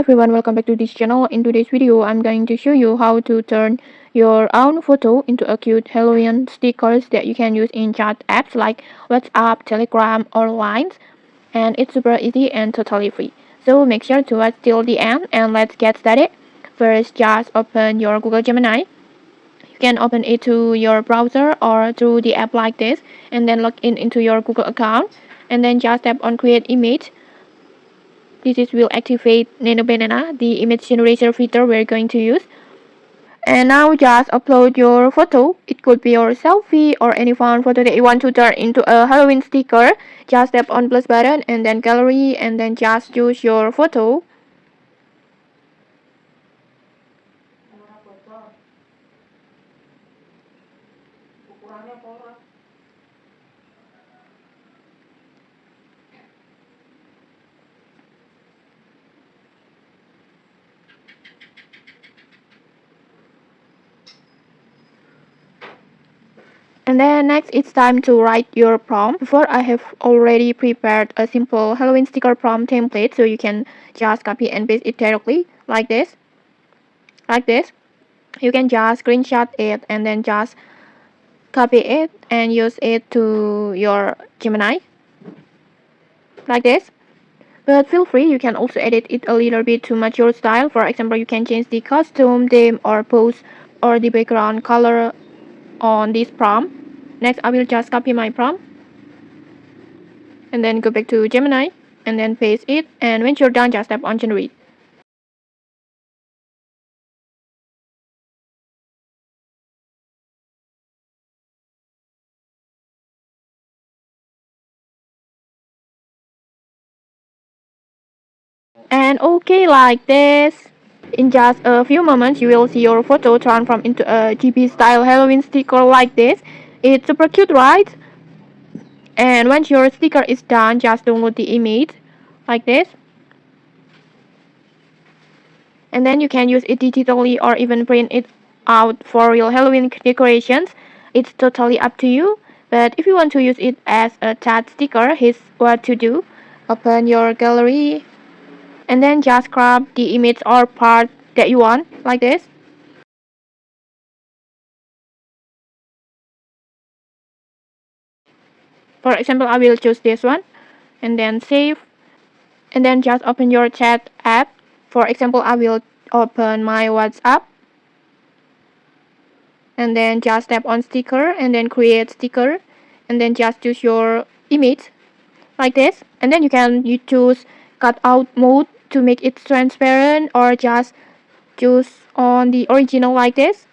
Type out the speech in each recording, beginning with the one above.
everyone, welcome back to this channel. In today's video, I'm going to show you how to turn your own photo into a cute Halloween stickers that you can use in chat apps like WhatsApp, Telegram, or Lines. And it's super easy and totally free. So make sure to watch till the end and let's get started. First, just open your Google Gemini. You can open it to your browser or through the app like this, and then log in into your Google account, and then just tap on create image. This will activate Nano Banana, the image generator feature we're going to use. And now just upload your photo. It could be your selfie or any fun photo that you want to turn into a Halloween sticker. Just tap on plus button and then gallery and then just choose your photo. And then next it's time to write your prompt. Before I have already prepared a simple Halloween sticker prompt template, so you can just copy and paste it directly like this. You can just screenshot it and then just copy it and use it to your Gemini like this. But feel free, you can also edit it a little bit to match your style. For example, you can change the costume, theme, or pose, or the background color on this prompt. Next, I will just copy my prompt and then go back to Gemini and then paste it. And when you're done, just tap on generate. And okay, like this. In just a few moments, you will see your photo transform into a GB style Halloween sticker like this. It's super cute, right? And once your sticker is done, just download the image like this. And then you can use it digitally or even print it out for real Halloween decorations. It's totally up to you. But if you want to use it as a chat sticker, here's what to do. Open your gallery and then just crop the image or part that you want like this. For example, I will choose this one and then save, and then just open your chat app. For example, I will open my WhatsApp and then just tap on sticker and then create sticker and then just choose your image like this. And then you choose cut out mode to make it transparent or just choose on the original like this.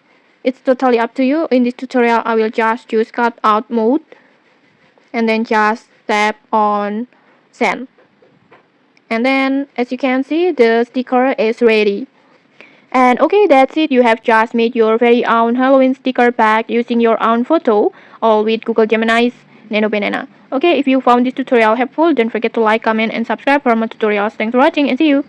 It's totally up to you. In this tutorial, I will just choose cut out mode and then just tap on send. And then as you can see, the sticker is ready. And okay, that's it. You have just made your very own Halloween sticker pack using your own photo, all with Google Gemini's Nano Banana. Okay, if you found this tutorial helpful, don't forget to like, comment, and subscribe for more tutorials. Thanks for watching and see you.